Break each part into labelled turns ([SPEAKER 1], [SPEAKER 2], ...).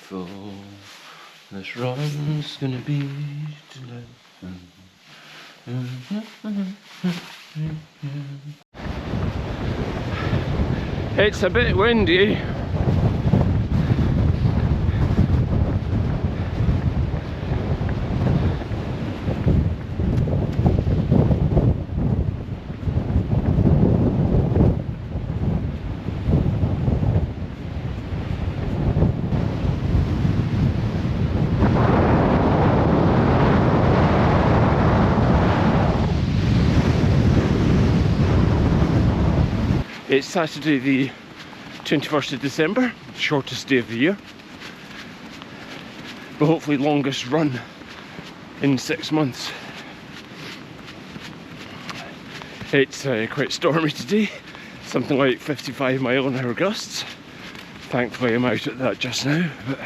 [SPEAKER 1] beautiful. This run's gonna be tonight. It's a bit windy. It's Saturday the 21st of December, shortest day of the year, but hopefully longest run in 6 months. It's quite stormy today, something like 55-mile-an-hour gusts. Thankfully I'm out at that just now, but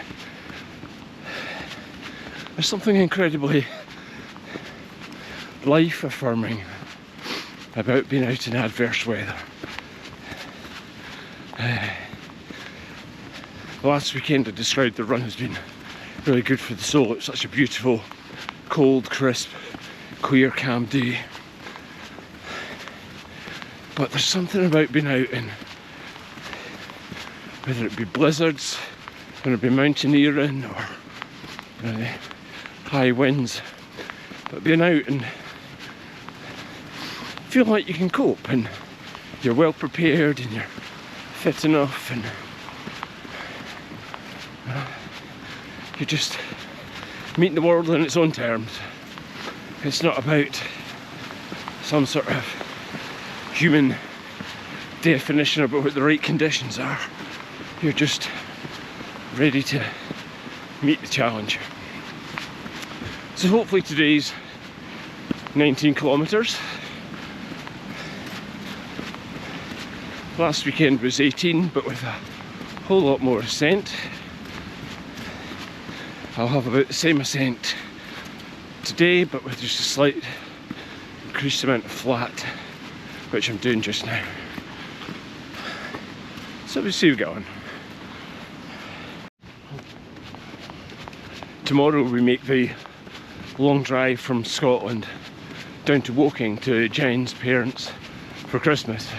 [SPEAKER 1] there's something incredibly life-affirming about being out in adverse weather. Last weekend I described the run as being really good for the soul. It's such a beautiful, cold, crisp, clear, calm day. But there's something about being out in, whether it be blizzards, whether it be mountaineering or high winds, but being out and feel like you can cope and you're well prepared and you're fit enough and you're just meeting the world on its own terms. It's not about some sort of human definition about what the right conditions are. You're just ready to meet the challenge. So hopefully today's 19 kilometres. Last weekend was 18, but with a whole lot more ascent. I'll have about the same ascent today, but with just a slight increased amount of flat, which I'm doing just now. So we'll see how we get on. Tomorrow we make the long drive from Scotland down to Woking to Jen's parents for Christmas.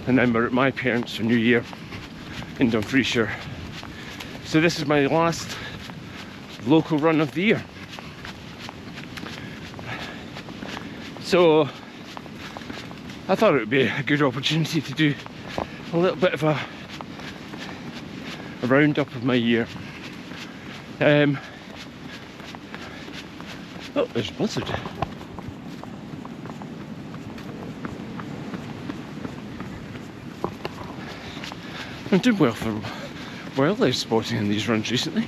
[SPEAKER 1] And then we're at my parents for New Year in Dumfriesshire. So this is my last local run of the year. So I thought it would be a good opportunity to do a little bit of a roundup of my year. Oh, there's a blizzard. I'm doing well for wildlife spotting in these runs recently.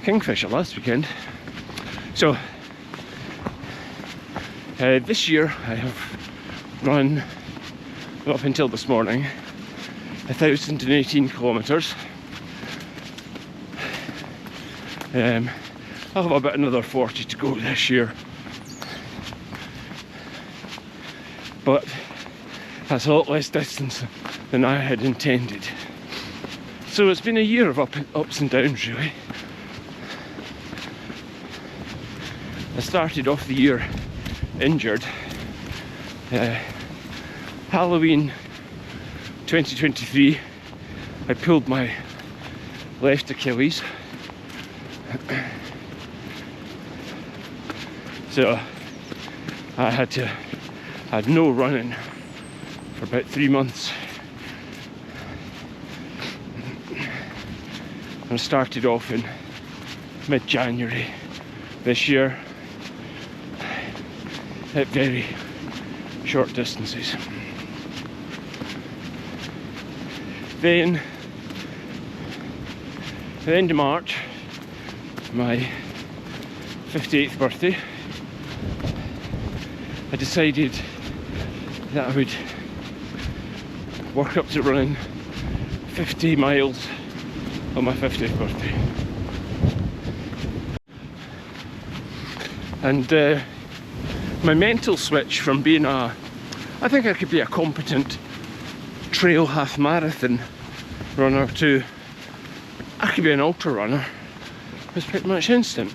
[SPEAKER 1] Kingfisher last weekend. So this year I have run up until this morning 1,018 kilometres. I'll have about another 40 to go this year, but that's a lot less distance than I had intended. So it's been a year of ups and downs really. I started off the year injured. Halloween 2023 I pulled my left Achilles. So I had no running for about 3 months. I started off in mid-January this year at very short distances. Then at the end of March, my 58th birthday, I decided that I would work up to running 50 miles on my 50th birthday. And my mental switch from being I think I could be a competent trail half marathon runner to I could be an ultra runner was pretty much instant.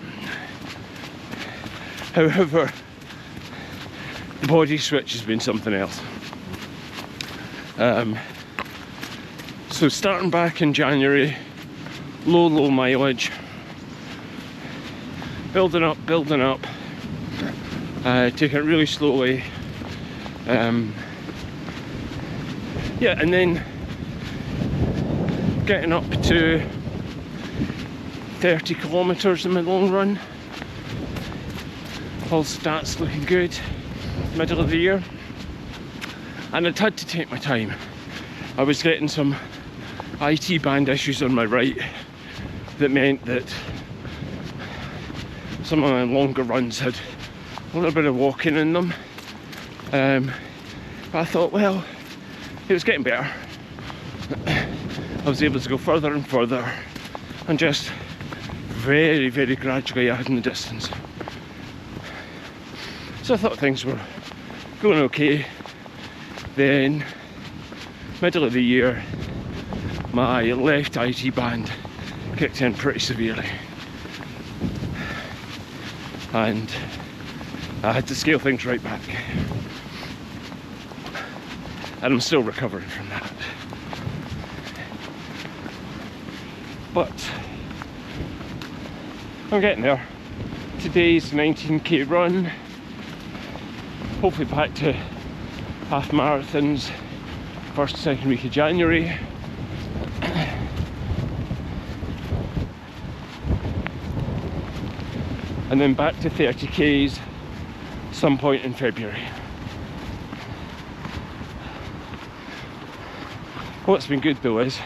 [SPEAKER 1] However, the body switch has been something else. So starting back in January, low mileage, building up, taking it really slowly. Yeah, and then getting up to 30 kilometers in my long run. All stats looking good, middle of the year. And I'd had to take my time. I was getting some IT band issues on my right that meant that some of my longer runs had a little bit of walking in them. But I thought, well, it was getting better. I was able to go further and further and just very gradually adding the distance. So I thought things were going okay. Then, middle of the year, my left IT band kicked in pretty severely. And I had to scale things right back. And I'm still recovering from that. But I'm getting there. Today's 19k run. Hopefully back to half marathons first, second week of January. And then back to 30k's some point in February. What's been good though is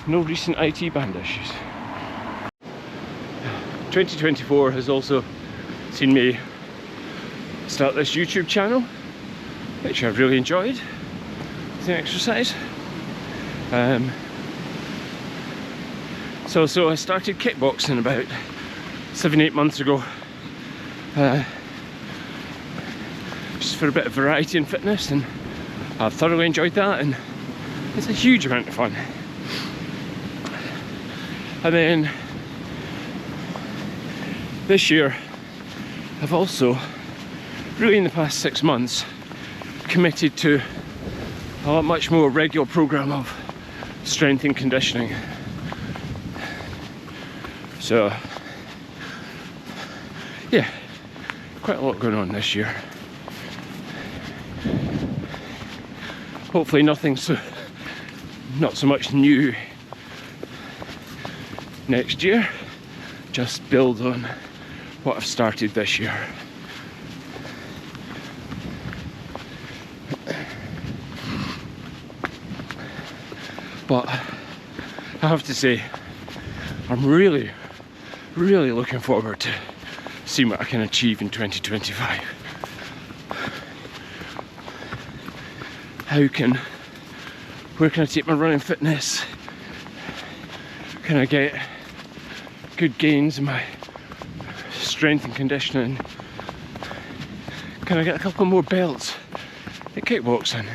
[SPEAKER 1] no recent IT band issues. 2024 has also seen me start this YouTube channel, which I've really enjoyed as an exercise. So I started kickboxing about 7-8 months ago, just for a bit of variety and fitness, and I've thoroughly enjoyed that, and it's a huge amount of fun. And then this year I've also, really in the past 6 months, committed to a much more regular program of strength and conditioning. So yeah, quite a lot going on this year. Hopefully not so much new next year, just build on what I've started this year. But I have to say, I'm really looking forward to seeing what I can achieve in 2025. Where can I take my running fitness? Can I get good gains in my strength and conditioning? Can I get a couple more belts at kickboxing?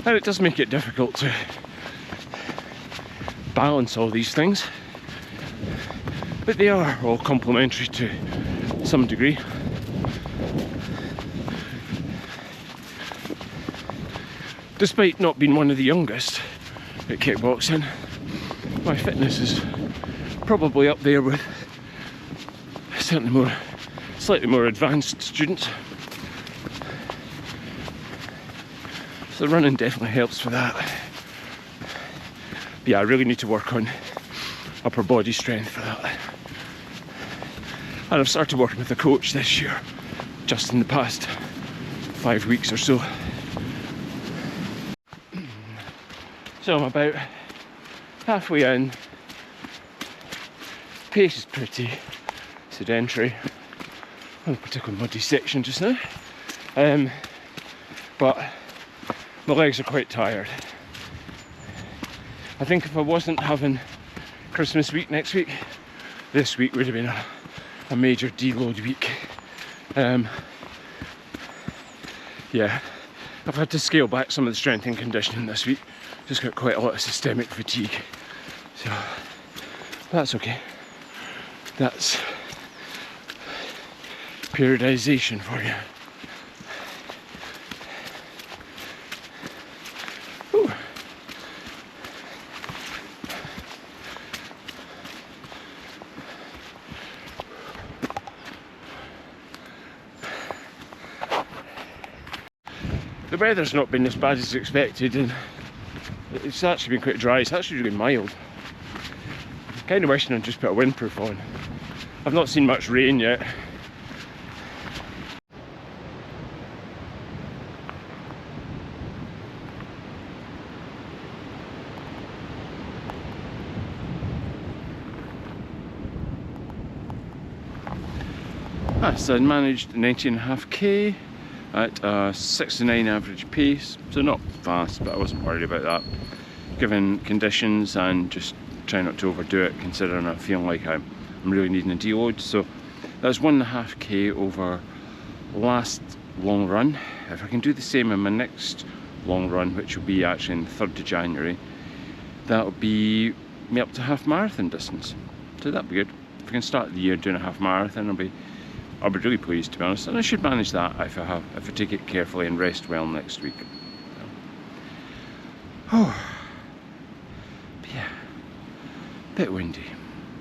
[SPEAKER 1] And it does make it difficult to balance all these things, but they are all complementary to some degree. Despite not being one of the youngest at kickboxing, my fitness is probably up there with certainly slightly more advanced students. So running definitely helps for that. But yeah, I really need to work on upper body strength for that. And I've started working with a coach this year, just in the past 5 weeks or so. So I'm about halfway in. Pace is pretty sedentary. On a particularly muddy section just now. But my legs are quite tired. I think if I wasn't having Christmas week next week, this week would have been a major deload week. Yeah, I've had to scale back some of the strength and conditioning this week. Just got quite a lot of systemic fatigue. So that's okay. That's periodization for you. Whew. The weather's not been as bad as expected, and it's actually been quite dry. It's actually really mild. I'm kind of wishing I'd just put a windproof on. I've not seen much rain yet. So I managed 19.5k at a 6:09 average pace, so not fast, but I wasn't worried about that given conditions, and just try not to overdo it considering I feel like I'm really needing a deload. So that was 1.5k over last long run. If I can do the same in my next long run, which will be actually on the 3rd of January, that will be me up to half marathon distance. So that'll be good. If I can start the year doing a half marathon, I'll be really pleased, to be honest, and I should manage that if I take it carefully and rest well next week. Oh, but yeah, bit windy.